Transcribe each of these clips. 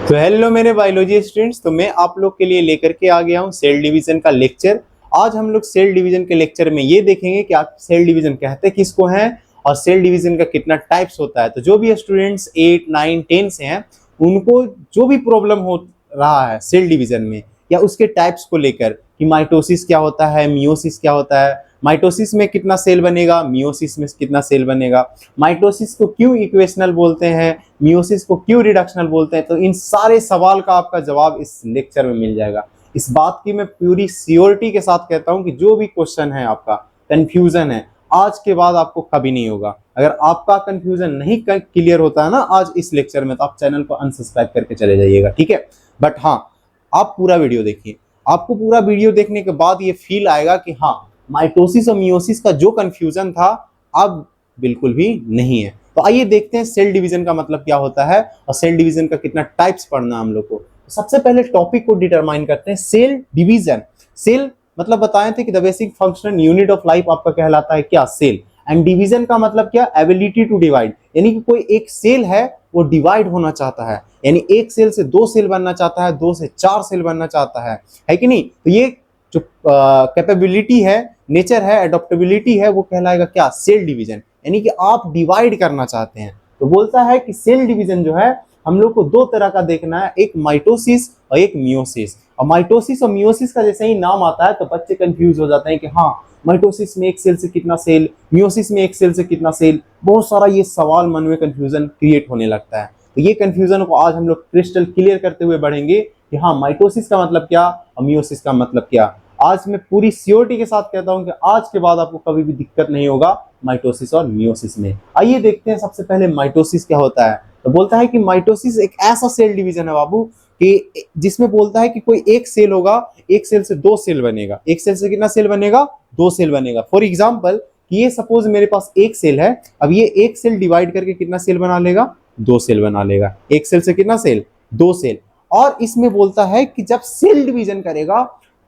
तो हेलो मेरे biology students, तो मैं आप लोग के लिए लेकर के आ गया हूं सेल डिवीजन का लेक्चर। आज हम लोग सेल डिवीजन के लेक्चर में ये देखेंगे कि आप सेल डिवीजन कहते किसको हैं और सेल डिवीजन का कितना टाइप्स होता है। तो जो भी स्टूडेंट्स 8, 9, 10 से हैं उनको जो भी प्रॉब्लम हो रहा है सेल डिवीजन में या उसके टाइप्स को लेकर कि माइटोसिस क्या होता है, मियोसिस क्या होता है, माइटोसिस में कितना सेल बनेगा, मियोसिस में कितना सेल बनेगा, माइटोसिस को क्यों इक्वेशनल बोलते हैं, मियोसिस को क्यों रिडक्शनल बोलते हैं, तो इन सारे सवाल का आपका जवाब इस लेक्चर में मिल जाएगा। इस बात की मैं पूरी श्योरिटी के साथ कहता हूं कि जो भी क्वेश्चन है आपका कंफ्यूजन है आज के बाद आपको कभी नहीं होगा। अगर आपका कंफ्यूजन नहीं क्लियर होता है ना आज इस लेक्चर में, तो आप चैनल को अनसब्सक्राइब करके चले जाइएगा, ठीक है। बट हाँ, आप पूरा वीडियो देखिए। आपको पूरा वीडियो देखने के बाद ये फील आएगा कि हाँ, माइटोसिस और मियोसिस का जो कंफ्यूजन था अब बिल्कुल भी नहीं है। तो आइए देखते हैं सेल डिवीजन का मतलब क्या होता है और सेल डिवीजन का कितना टाइप्स पढ़ना हम लोग को। सबसे पहले टॉपिक को डिटरमाइन करते हैं, सेल डिवीजन। सेल मतलब बताए थे कि the basic functional unit of life आपका कहलाता है क्या, सेल। एंड डिवीजन का मतलब क्या, एबिलिटी टू डिवाइड, यानी कि कोई एक सेल है वो डिवाइड होना चाहता है, यानी एक सेल से दो सेल बनना चाहता है, दो से चार सेल बनना चाहता है कि नहीं। तो ये जो कैपेबिलिटी है, नेचर है, एडॉप्टेबिलिटी है, वो कहलाएगा क्या, सेल डिवीजन, यानी कि आप डिवाइड करना चाहते हैं। तो बोलता है कि सेल डिवीजन जो है हम लोग को दो तरह का देखना है, एक माइटोसिस और एक मियोसिस। और माइटोसिस और मियोसिस का जैसे ही नाम आता है तो बच्चे कंफ्यूज हो जाते हैं कि हाँ, माइटोसिस में एक सेल से कितना सेल, मियोसिस में एक सेल से कितना सेल, बहुत सारा ये सवाल मन में कंफ्यूजन क्रिएट होने लगता है। तो ये कंफ्यूजन को आज हम लोग क्रिस्टल क्लियर करते हुए बढ़ेंगे कि हाँ, माइटोसिस का मतलब क्या और मियोसिस का मतलब क्या। आज मैं पूरी सियोरिटी के साथ कहता हूं कि आज के बाद आपको कभी भी दिक्कत नहीं होगा माइटोसिस और मियोसिस में। आइए देखते हैं सबसे पहले माइटोसिस क्या होता है। तो बोलता है कि माइटोसिस एक ऐसा सेल डिवीजन है बाबू कि जिसमें बोलता है कि कोई एक सेल होगा, एक सेल से दो सेल बनेगा। एक सेल से कितना सेल बनेगा, दो सेल बनेगा। फॉर एग्जाम्पल ये सपोज मेरे पास एक सेल है, अब ये एक सेल डिवाइड करके कितना सेल बना लेगा, दो सेल बना लेगा। एक सेल से कितना सेल, दो सेल। और इसमें बोलता है कि जब सेल डिवीजन करेगा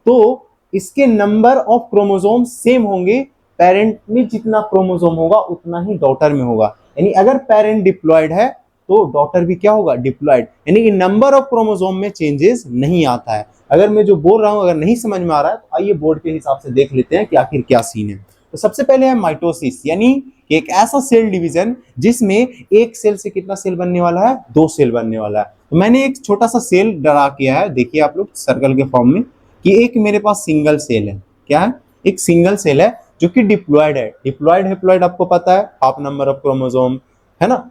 तो इसके नंबर ऑफ क्रोमोसोम सेम होंगे, पेरेंट में जितना क्रोमोसोम होगा उतना ही डॉटर में होगा। यानी अगर पेरेंट डिप्लॉयड है तो डॉटर भी क्या होगा, डिप्लॉयड, यानी कि नंबर ऑफ क्रोमोसोम में चेंजेस नहीं आता है। अगर मैं जो बोल रहा हूं अगर नहीं समझ में आ रहा है तो आइए बोर्ड के हिसाब से देख लेते हैं कि आखिर क्या सीन है। तो सबसे पहले है माइटोसिस, यानी एक ऐसा सेल डिवीजन जिसमें एक सेल से कितना सेल बनने वाला है, दो सेल बनने वाला है। तो मैंने एक छोटा सा सेल ड्रा किया है, देखिए आप लोग सर्कल के फॉर्म में, कि एक मेरे पास सिंगल सेल है। क्या है, एक सिंगल सेल है जो कि डिप्लॉयड है। डिप्लॉयड हेप्लॉयड आपको पता है, हाफ नंबर ऑफ क्रोमोसोम है ना।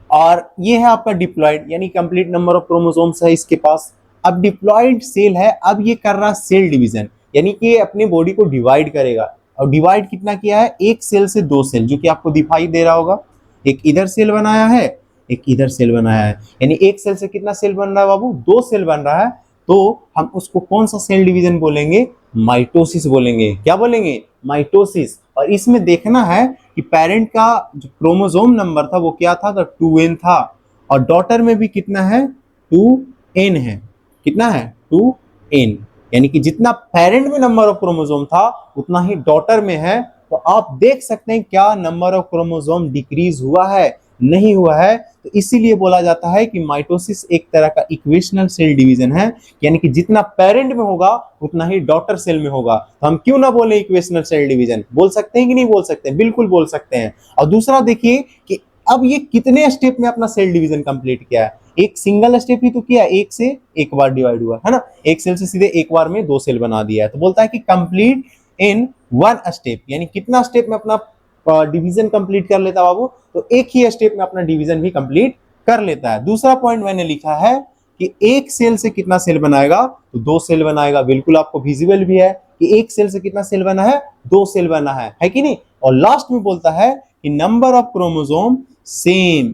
और ये है आपका डिप्लॉयड, यानी कंप्लीट नंबर ऑफ क्रोमोसोम्स है इसके पास। अब डिप्लॉयड सेल है, अब ये कर रहा है सेल डिवीजन, यानी कि ये अपनी बॉडी को डिवाइड करेगा। और डिवाइड कितना किया है, एक सेल से दो सेल, जो कि आपको दिखाई दे रहा होगा। एक इधर सेल बनाया है, एक इधर सेल बनाया है, यानी एक सेल से कितना सेल बन रहा है बाबू, दो सेल बन रहा है। तो हम उसको कौन सा सेल डिवीजन बोलेंगे, माइटोसिस बोलेंगे। क्या बोलेंगे, माइटोसिस। और इसमें देखना है कि पेरेंट का जो क्रोमोसोम नंबर था वो क्या था, तो 2n था। और डॉटर में भी कितना है, 2n है। कितना है, 2n, यानी कि जितना पेरेंट में नंबर ऑफ क्रोमोसोम था उतना ही डॉटर में है। तो आप देख सकते हैं क्या नंबर ऑफ क्रोमोसोम डिक्रीज हुआ है, नहीं हुआ है। तो इसीलिए बोला जाता है कि माइटोसिस एक तरह का इक्वेशनल सेल डिवीजन है, यानी कि जितना पेरेंट में होगा उतना ही डॉटर सेल में होगा। तो हम क्यों ना बोले इक्वेशनल सेल डिवीजन, बोल सकते हैं कि नहीं बोल सकते, बिल्कुल बोल सकते हैं। और दूसरा देखिए कि अब ये कितने स्टेप में अपना सेल डिवीजन कंप्लीट किया है, एक सिंगल स्टेप ही तो किया, एक से एक बार डिवाइड हुआ है ना, एक सेल से सीधे एक बार में दो सेल बना दिया है। तो बोलता है कि कंप्लीट इन वन स्टेप, यानी कितना स्टेप में अपना डिवीजन कंप्लीट कर लेता बाबू, तो एक ही स्टेप में अपना डिवीजन भी कंप्लीट कर लेता है। दूसरा पॉइंट मैंने लिखा है कि एक सेल से कितना सेल बनाएगा, तो दो सेल बनाएगा। बिल्कुल आपको विजिबल भी है कि एक सेल से कितना सेल बना है, दो सेल बना है कि नहीं। और लास्ट में बोलता है कि number of chromosome same,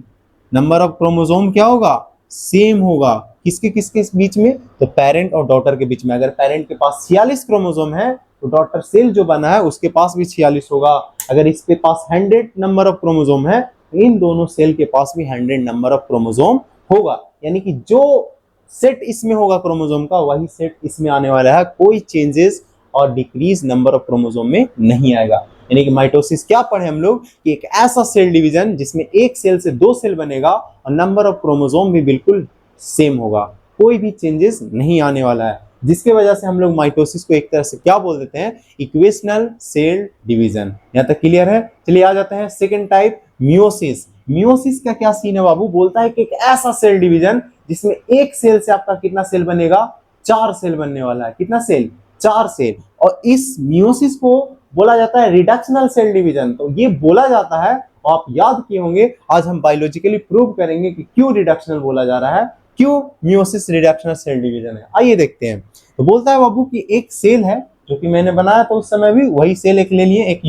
number of chromosome क्या होगा, सेम होगा। किसके किसके बीच में, तो पेरेंट और डॉटर के बीच में। अगर पेरेंट के पास 46 क्रोमोसोम है तो डॉटर सेल जो बना है उसके पास भी 46 होगा। अगर इसके पास 100 नंबर ऑफ क्रोमोसोम है तो इन दोनों सेल के पास भी 100 नंबर ऑफ क्रोमोसोम होगा, यानी कि जो सेट इसमें होगा क्रोमोसोम का वही सेट इसमें आने वाला है। कोई चेंजेस और डिक्रीज नंबर ऑफ क्रोमोसोम में नहीं आएगा। यानी कि माइटोसिस क्या पढ़े हम लोग, कि एक ऐसा सेल डिवीजन जिसमें एक सेल से दो सेल बनेगा और नंबर ऑफ क्रोमोसोम भी बिल्कुल सेम होगा, कोई भी चेंजेस नहीं आने वाला है, जिसके वजह से हम लोग माइटोसिस को एक तरह से क्या बोल देते हैं, इक्वेशनल सेल डिवीजन। यहां तक क्लियर है? चलिए आ जाते हैं सेकंड टाइप, मियोसिस। मियोसिस का क्या सीन है बाबू? बोलता है कि एक ऐसा सेल डिवीजन जिसमें एक सेल से आपका कितना सेल बनेगा, 4 सेल बनने वाला है। कितना सेल? 4 सेल। और इस मियोसिस को बोला जाता है रिडक्शनल सेल डिवीजन। तो ये बोला जाता है, आप याद किए होंगे, आज हम बायोलॉजिकली प्रूव करेंगे कि क्यों रिडक्शनल बोला जा रहा है, क्यों मियोसिस रिडक्शनल सेल डिवीजन है। आइए देखते हैं। तो बोलता है बाबू कि एक सेल है जो कि मैंने बनाया था उस समय भी, वही सेल एक ले लिए, एक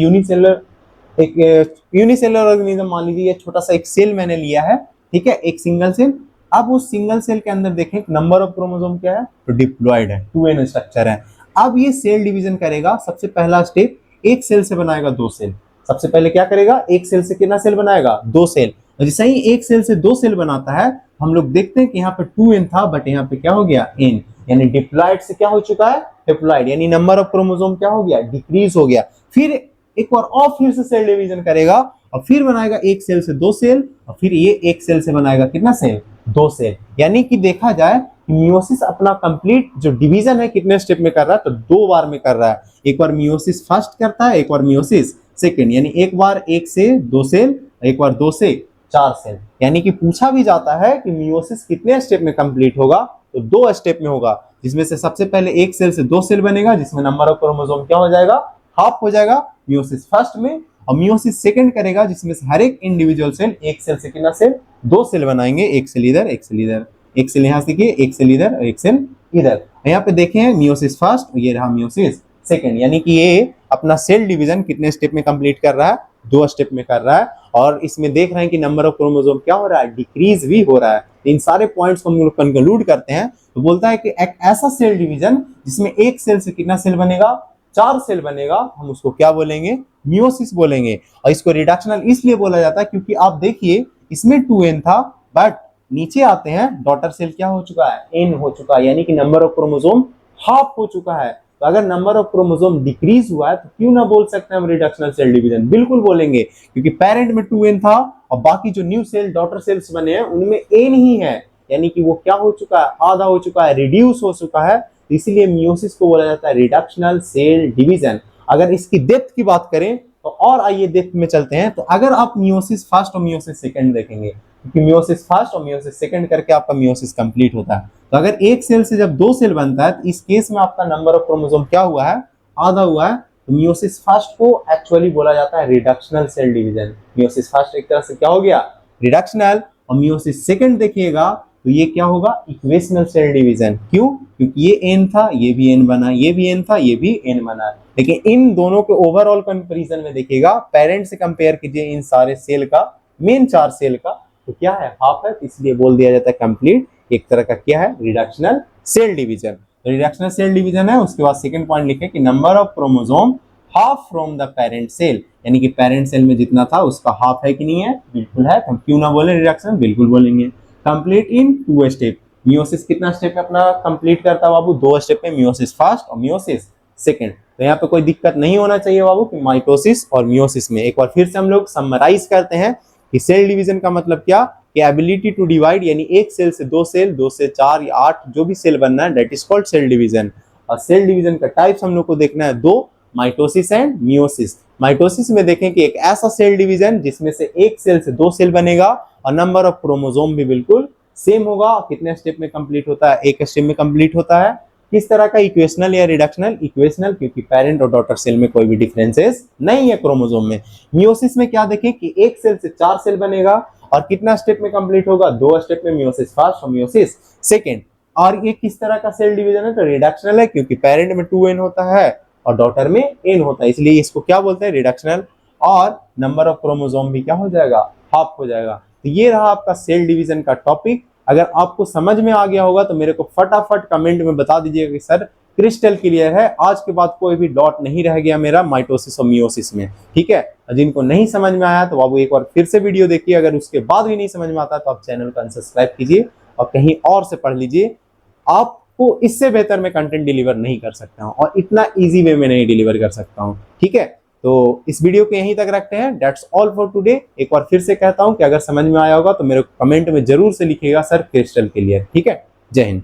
यूनिसेलर ऑर्गेनिज्म मान लीजिए, छोटा सा एक सेल मैंने लिया है, ठीक है, एक सिंगल सेल। अब उस सिंगल सेल के अंदर देखें नंबर ऑफ क्रोमोसोम क्या है, तो डिप्लॉयड है, 2n स्ट्रक्चर है। अब ये सेल डिवीजन करेगा, सबसे पहला स्टेप, एक सेल से बनाएगा 2 सेल। सबसे पहले क्या करेगा, एक सेल से कितना सेल बनाएगा, 2 सेल। जैसे ही एक सेल से 2 सेल बनाता है, हम लोग देखते हैं कि यहाँ पे 2n था, बट यहाँ पे क्या हो गया, n, यानी डिप्लॉयड से क्या हो चुका है, डिप्लॉयड, यानी नंबर ऑफ क्रोमोसोम क्या हो गया, डिक्रीज हो गया। फिर एक बार और फिर से सेल डिवीजन करेगा और फिर बनाएगा एक सेल से 2 सेल, और फिर ये एक सेल से बनाएगा कितना सेल, 2 सेल। यानी कि देखा जाए कि मियोसिस अपना कंप्लीट जो डिवीजन है कितने स्टेप में कर रहा है, तो 2 बार में कर रहा है। एक बार मियोसिस फर्स्ट करता है, एक बार मियोसिस सेकंड, यानी एक बार 1 से 2 सेल, एक बार 2 से 4 सेल। यानी कि पूछा भी जाता है कि मियोसिस कितने स्टेप में कंप्लीट होगा, तो 2 स्टेप में होगा, जिसमें से सबसे पहले एक सेल से 2 सेल बनेगा, जिसमें नंबर ऑफ क्रोमोसोम क्या हो जाएगा, हाफ हो जाएगा मियोसिस फर्स्ट में, और मियोसिस सेकंड करेगा, जिसमें से हर एक इंडिविजुअल सेल, एक सेल से कितना सेल, 2 सेल बनाएंगे, एक सेल इधर, एक सेल इधर, एक सेल यहां से देखिए, एक सेल इधर और एक सेल इधर। यहाँ पे देखें मियोसिस फर्स्ट, ये रहा मियोसिस सेकंड, यानी कि ये अपना सेल डिवीजन कितने स्टेप में कंप्लीट कर रहा है, 2 स्टेप में कर रहा है। और इसमें देख रहे हैं कि नंबर ऑफ क्रोमोसोम क्या हो रहा है, डिक्रीज भी हो रहा है। इन सारे पॉइंट्स को हम लोग कंक्लूड करते हैं, तो बोलता है कि एक ऐसा सेल डिवीजन जिसमें एक सेल से कितना सेल बनेगा, 4 सेल बनेगा, हम उसको क्या बोलेंगे, मियोसिस बोलेंगे। और इसको रिडक्शनल इसलिए बोला जाता है क्योंकि आप देखिए इसमें 2n था, बट नीचे आते हैं डॉटर सेल क्या हो चुका है, n हो चुका है, यानी कि नंबर ऑफ क्रोमोसोम हाफ हो चुका है। तो अगर नंबर ऑफ क्रोमोसोम डिक्रीज हुआ है तो क्यों ना बोल सकते हैं हम रिडक्शनल सेल डिवीजन, बिल्कुल बोलेंगे, क्योंकि पेरेंट में 2n था और बाकी जो न्यू सेल डॉटर सेल्स बने हैं उनमें n ही है, यानी कि वो क्या हो चुका है, आधा हो चुका है, रिड्यूस हो चुका है। इसीलिए मियोसिस को बोला जाता है रिडक्शनल सेल डिवीजन। अगर इसकी डेप्थ की बात करें तो और आइए डेप्थ में चलते हैं। तो अगर आप मियोसिस फर्स्ट और मियोसिस सेकंड देखेंगे, क्योंकि मियोसिस फर्स्ट और मियोसिस सेकंड करके आपका मियोसिस कंप्लीट होता है, तो अगर एक सेल से जब 2 सेल बनता है तो इस केस में आपका नंबर ऑफ क्रोमोसोम क्या हुआ है, आधा हुआ है। तो मियोसिस फर्स्ट को एक्चुअली बोला जाता है reductional cell division. Meiosis first एक तरह से क्या हो गया, रिडक्शनल, और मियोसिस सेकंड देखिएगा तो ये क्या होगा, इक्वेशनल सेल डिवीजन। क्यों? क्योंकि ये n था, ये भी n बना, ये भी n था, ये भी n बना। लेकिन इन दोनों के ओवरऑल कंपैरिजन में देखिएगा, पेरेंट से कंपेयर कीजिए इन सारे सेल का, मेन 4 सेल का, तो क्या है, हाफ है, इसलिए बोल दिया जाता है कंप्लीट एक तरह का क्या है, reductional cell division. Reductional cell division है। उसके बाद सेकंड पॉइंट लिखे कि number of chromosome half from the parent cell, यानी कि पेरेंट सेल में जितना था उसका हाफ है कि नहीं है, बिल्कुल है। हम क्यों ना बोले रिडक्शन, बिल्कुल बोलेंगे। Complete in 2 step. मियोसिस कितना स्टेप में अपना कंप्लीट करता है बाबू, 2 स्टेप में, मियोसिस फर्स्ट और मियोसिस सेकंड। तो यहाँ पे कोई दिक्कत नहीं होना चाहिए बाबू कि माइटोसिस और मियोसिस में। एक बार फिर से हम लोग समराइज करते हैं कि सेल डिवीजन का मतलब क्या, कि एबिलिटी टू डिवाइड, यानी एक सेल से 2 सेल, 2 से 4 या 8 जो भी सेल बनना है, that is called cell division. और सेल डिवीजन का टाइप्स हम लोग को देखना है 2, माइटोसिस एंड मियोसिस। माइटोसिस में देखें कि एक ऐसा सेल डिवीजन जिसमें से एक सेल से 2 सेल बनेगा और नंबर ऑफ क्रोमोसोम भी बिल्कुल सेम होगा। कितने स्टेप में कंप्लीट होता है, एक स्टेप में कंप्लीट होता है। किस तरह का, इक्वेशनल या रिडक्शनल, इक्वेशनल, क्योंकि पेरेंट और डॉटर सेल में कोई भी डिफरेंसेस नहीं है क्रोमोसोम में। मियोसिस में क्या देखें कि एक सेल से 4 सेल बनेगा और कितना स्टेप में कंप्लीट होगा, 2 स्टेप में, मियोसिस फर्स्ट और मियोसिस सेकंड। और ये किस तरह का सेल डिवीजन है, तो रिडक्शनल है, क्योंकि पेरेंट में 2n होता है और डॉटर में n होता है, इसलिए इसको क्या बोलते हैं, रिडक्शनल। और नंबर ऑफ क्रोमोसोम भी क्या हो जाएगा, हाफ हो जाएगा। तो ये रहा आपका सेल डिवीजन का टॉपिक। अगर आपको समझ में आ गया होगा तो मेरे को फटाफट कमेंट में बता दीजिएगा कि सर क्रिस्टल क्लियर है, आज के बाद कोई भी डॉट नहीं रह गया मेरा माइटोसिस और मियोसिस में, ठीक है। जिनको नहीं समझ में आया तो बाबू एक बार फिर से वीडियो देखिए। अगर उसके बाद भी नहीं समझ में आता तो आप चैनल को अनसब्सक्राइब कीजिए और कहीं और से पढ़ लीजिए। आपको इससे बेहतर मैं कंटेंट डिलीवर नहीं कर सकता हूँ और इतना ईजी वे में नहीं डिलीवर कर सकता हूँ, ठीक है। तो इस वीडियो को यहीं तक रखते हैं। That's all for today. एक बार फिर से कहता हूं कि अगर समझ में आया होगा तो मेरे कमेंट में जरूर से लिखिएगा सर क्रिस्टल क्लियर। ठीक है, जय हिंद।